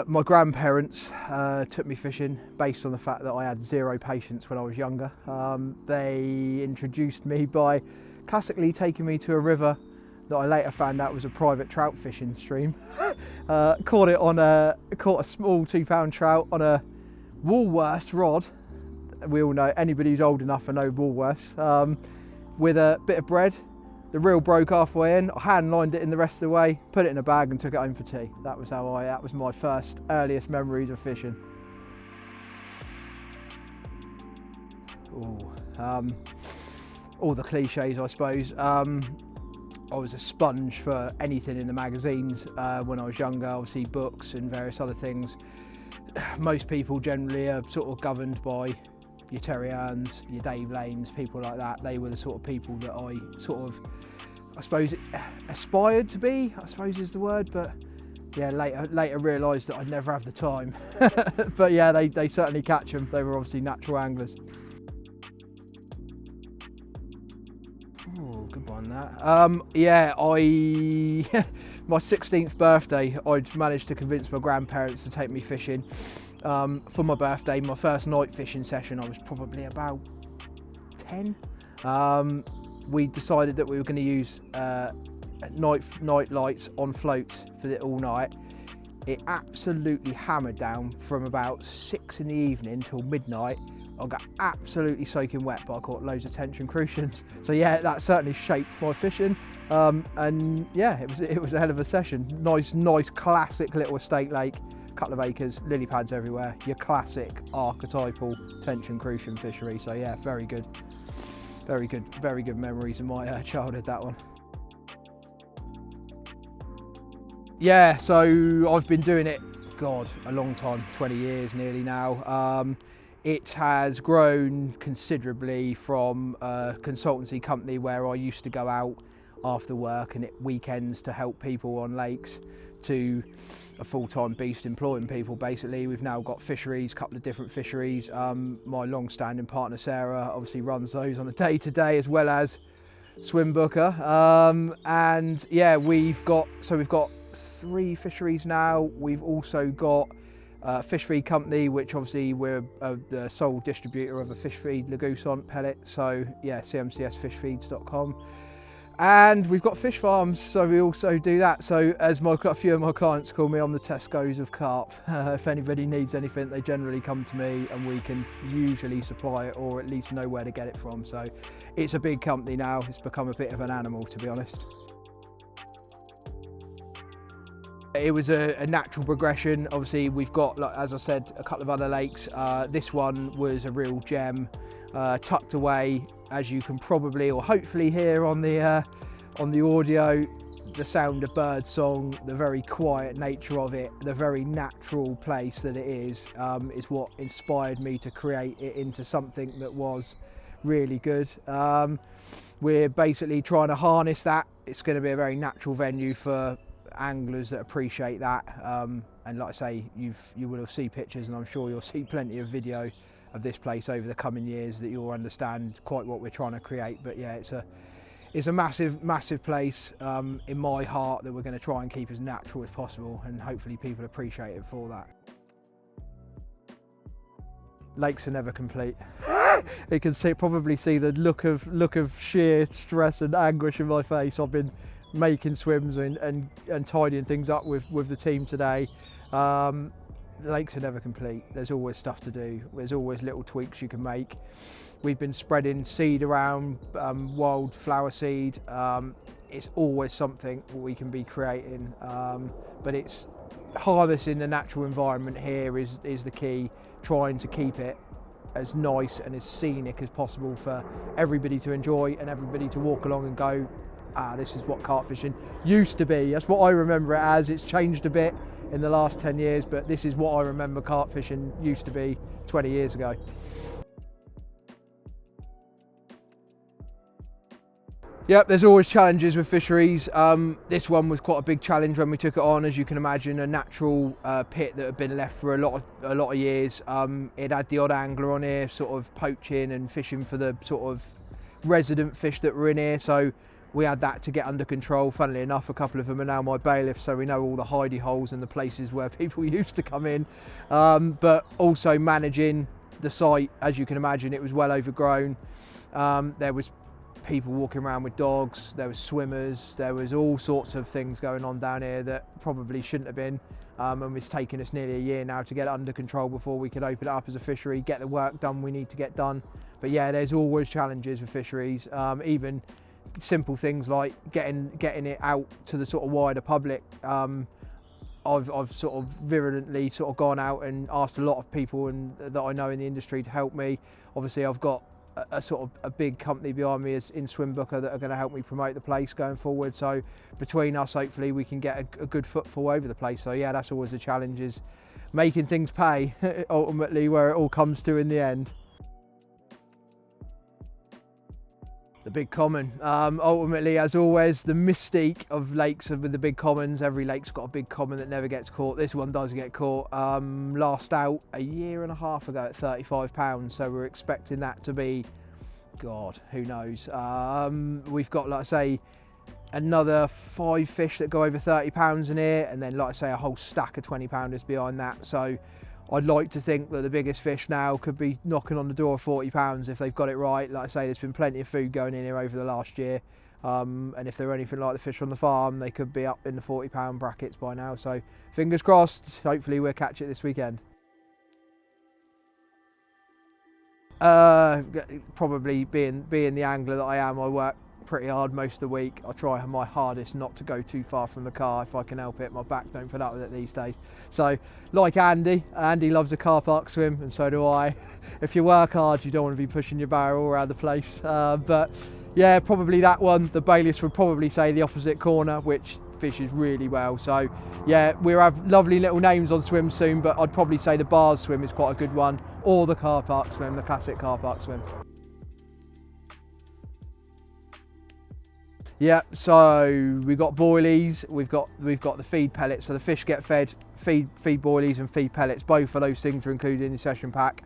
My grandparents took me fishing based on the fact that I had zero patience when I was younger. They introduced me by classically taking me to a river that I later found out was a private trout fishing stream. Caught a small 2-pound trout on a Woolworths rod. We all know, anybody who's old enough to know Woolworths, with a bit of bread. The reel broke halfway in. I hand lined it in the rest of the way, put it in a bag and took it home for tea. That was my first earliest memories of fishing. All the cliches, I suppose. I was a sponge for anything in the magazines when I was younger, obviously books and various other things. Most people generally are sort of governed by your Terry Earns, your Dave Lanes, people like that. They were the sort of people that I suppose, aspired to be, I suppose is the word, but yeah, later realised that I'd never have the time. But yeah, they certainly catch them. They were obviously natural anglers. Oh, good one that. Yeah, my 16th birthday, I'd managed to convince my grandparents to take me fishing. For my birthday, my first night fishing session, I was probably about 10. We decided that we were going to use night lights on floats for it all night. It absolutely hammered down from about 6 in the evening till midnight. I got absolutely soaking wet, but I caught loads of tension crucians. So yeah, that certainly shaped my fishing. And yeah, it was a hell of a session. Nice classic little estate lake, couple of acres, lily pads everywhere. Your classic archetypal tension crucian fishery. So yeah, very good memories in my childhood, that one. Yeah, so I've been doing it, God, a long time, 20 years nearly now. It has grown considerably from a consultancy company where I used to go out after work and at weekends to help people on lakes, to a full-time beast employing people basically. We've now got fisheries, a couple of different fisheries. My long-standing partner Sarah obviously runs those on a day-to-day, as well as Swimbooker. And yeah, we've got 3 fisheries now. We've also got a fish feed company, which obviously we're the sole distributor of a fish feed Lagusant pellet. So yeah, CMCS fishfeeds.com. And we've got fish farms, so we also do that. So as a few of my clients call me, I'm the Tesco's of carp. If anybody needs anything, they generally come to me and we can usually supply it, or at least know where to get it from. So it's a big company now. It's become a bit of an animal, to be honest. It was a natural progression. Obviously we've got, like, as I said, a couple of other lakes. This one was a real gem, tucked away, as you can probably or hopefully hear on the audio. The sound of bird song, the very quiet nature of it, the very natural place that it is what inspired me to create it into something that was really good. We're basically trying to harness that. It's going to be a very natural venue for anglers that appreciate that, and like I say, you will see pictures, and I'm sure you'll see plenty of video of this place over the coming years that you'll understand quite what we're trying to create. But yeah, it's a massive place in my heart that we're going to try and keep as natural as possible, and hopefully people appreciate it for that. Lakes are never complete. You can probably see the look of sheer stress and anguish in my face. I've been making swims and tidying things up with the team today. Lakes are never complete. There's always stuff to do. There's always little tweaks you can make. We've been spreading seed around, wildflower seed. It's always something we can be creating, but it's harnessing the natural environment here is the key, trying to keep it as nice and as scenic as possible for everybody to enjoy and everybody to walk along and go, this is what carp fishing used to be. That's what I remember it as. It's changed a bit in the last 10 years, but this is what I remember carp fishing used to be 20 years ago. Yep, there's always challenges with fisheries. This one was quite a big challenge when we took it on, as you can imagine. A natural pit that had been left for a lot of years. It had the odd angler on here, sort of poaching and fishing for the sort of resident fish that were in here. So we had that to get under control. Funnily enough, a couple of them are now my bailiffs, so we know all the hidey holes and the places where people used to come in. But also managing the site, as you can imagine, it was well overgrown. There was people walking around with dogs, there was swimmers, there was all sorts of things going on down here that probably shouldn't have been, and it's taken us nearly a year now to get it under control before we could open it up as a fishery, get the work done we need to get done. But yeah, there's always challenges with fisheries, even simple things like getting it out to the sort of wider public. I've sort of virulently sort of gone out and asked a lot of people that I know in the industry to help me. Obviously I've got a sort of a big company behind me in Swimbooker that are going to help me promote the place going forward, so between us hopefully we can get a good footfall over the place. So yeah, that's always the challenge, is making things pay ultimately, where it all comes to in the end. The big common, ultimately, as always, the mystique of lakes with the big commons. Every lake's got a big common that never gets caught. This one does get caught. Last out a year and a half ago at £35, so we're expecting that to be, God, who knows. We've got, like I say, another 5 fish that go over £30 in here, and then, like I say, a whole stack of 20-pounders behind that. So I'd like to think that the biggest fish now could be knocking on the door of £40 if they've got it right. Like I say, there's been plenty of food going in here over the last year, and if they're anything like the fish on the farm, they could be up in the £40 brackets by now. So fingers crossed, hopefully we'll catch it this weekend. Probably being the angler that I am, I work pretty hard most of the week. I try my hardest not to go too far from the car if I can help it. My back don't put up with it these days. So like Andy loves a car park swim, and so do I. If you work hard, you don't want to be pushing your barrel all around the place. But yeah, probably that one. The bailiffs would probably say the opposite corner, which fishes really well. So yeah, we'll have lovely little names on swim soon, but I'd probably say the bars swim is quite a good one, or the car park swim, the classic car park swim. Yeah, so we've got boilies, we've got the feed pellets, so the fish get fed feed boilies and feed pellets. Both of those things are included in the session pack.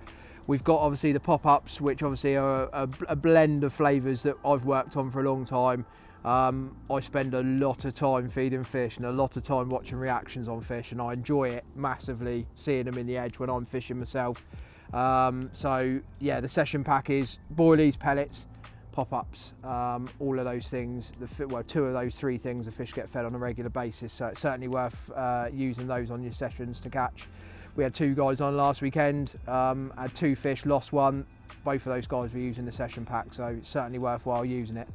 We've got obviously the pop-ups, which obviously are a blend of flavours that I've worked on for a long time. I spend a lot of time feeding fish and a lot of time watching reactions on fish, and I enjoy it massively, seeing them in the edge when I'm fishing myself. So yeah, the session pack is boilies, pellets, pop-ups, all of those things. Well, 2 of those 3 things the fish get fed on a regular basis, so it's certainly worth using those on your sessions to catch. We had 2 guys on last weekend, had 2 fish, lost 1. Both of those guys were using the session pack, so it's certainly worthwhile using it.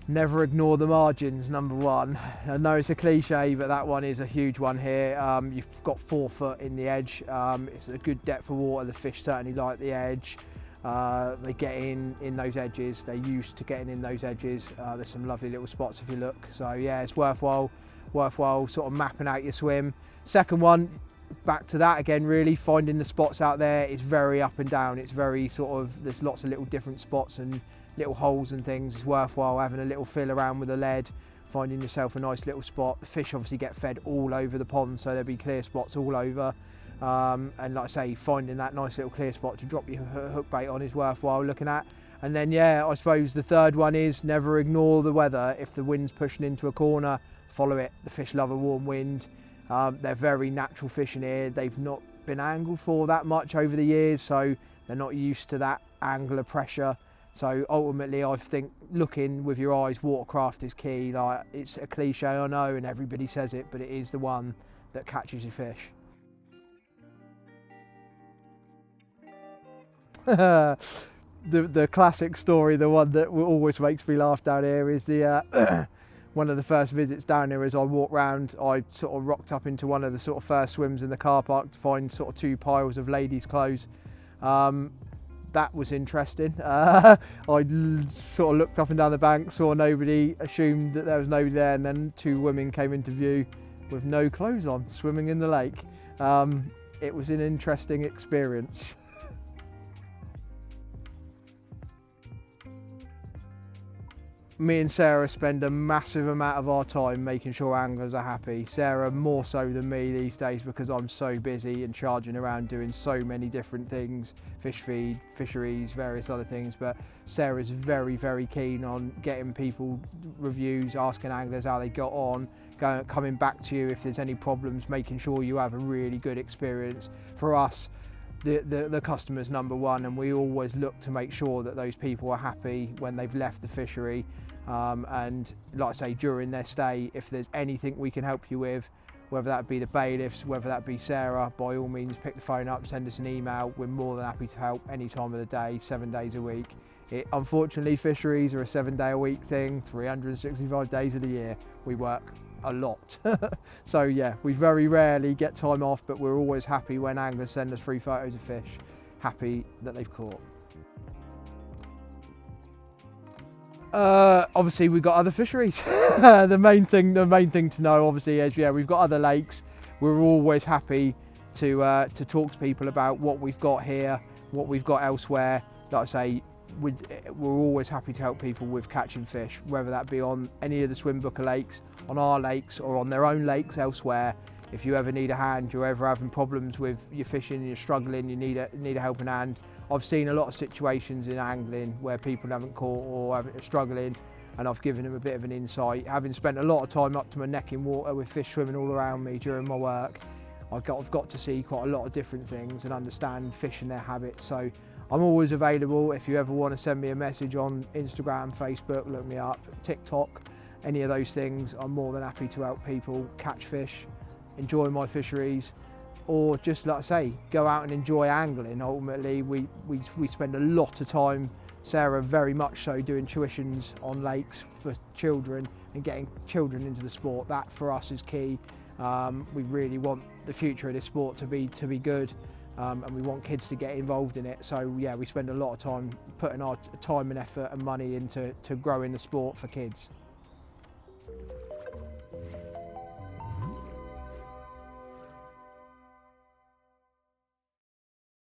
Never ignore the margins, number 1. I know it's a cliche, but that one is a huge one here. You've got 4 foot in the edge. It's a good depth of water. The fish certainly like the edge. They get in those edges. They're used to getting in those edges. There's some lovely little spots if you look. So yeah, it's worthwhile sort of mapping out your swim. Second one, back to that again, really finding the spots out there. It's very up and down. It's very sort of, there's lots of little different spots and little holes and things. It's worthwhile having a little feel around with the lead, finding yourself a nice little spot. The fish obviously get fed all over the pond, so there'll be clear spots all over. And like I say, finding that nice little clear spot to drop your hook bait on is worthwhile looking at. And then yeah, I suppose the third one is never ignore the weather. If the wind's pushing into a corner, follow it. The fish love a warm wind. They're very natural fish in here. They've not been angled for that much over the years, so they're not used to that angler pressure. So ultimately, I think looking with your eyes, watercraft is key. Like, it's a cliche, I know, and everybody says it, but it is the one that catches your fish. The classic story, the one that always makes me laugh down here, is the one of the first visits down here. As I walked round, I sort of rocked up into one of the sort of first swims in the car park to find sort of 2 piles of ladies' clothes. That was interesting. I sort of looked up and down the bank, saw nobody, assumed that there was nobody there, and then 2 women came into view with no clothes on, swimming in the lake. It was an interesting experience. me and Sarah spend a massive amount of our time making sure anglers are happy. Sarah more so than me these days, because I'm so busy and charging around doing so many different things, fish feed, fisheries, various other things. But Sarah's very, very keen on getting people reviews, asking anglers how they got on, coming back to you if there's any problems, making sure you have a really good experience. For us, the customer's number one, and we always look to make sure that those people are happy when they've left the fishery, and like I say, during their stay, if there's anything we can help you with, whether that be the bailiffs, whether that be Sarah, by all means pick the phone up, send us an email. We're more than happy to help any time of the day, 7 days a week. Unfortunately, fisheries are a 7-day-a-week thing, 365 days of the year. We work a lot. So yeah, we very rarely get time off, but we're always happy when anglers send us free photos of fish, happy that they've caught. Obviously we've got other fisheries. the main thing to know obviously is, yeah, we've got other lakes. We're always happy to talk to people about what we've got here, what we've got elsewhere. Like I say, we're always happy to help people with catching fish, whether that be on any of the Swimbooker lakes, on our lakes, or on their own lakes elsewhere. If you ever need a hand, you're ever having problems with your fishing, you're struggling, you need a helping hand. I've seen a lot of situations in angling where people haven't caught or are struggling, and I've given them a bit of an insight. Having spent a lot of time up to my neck in water with fish swimming all around me during my work, I've got to see quite a lot of different things and understand fish and their habits. So I'm always available. If you ever want to send me a message on Instagram, Facebook, look me up, TikTok, any of those things, I'm more than happy to help people catch fish, enjoy my fisheries, or just, like I say, go out and enjoy angling. Ultimately, we spend a lot of time, Sarah very much so, doing tuitions on lakes for children and getting children into the sport. That for us is key. We really want the future of this sport to be good, and we want kids to get involved in it. So yeah, we spend a lot of time putting our time and effort and money into growing the sport for kids.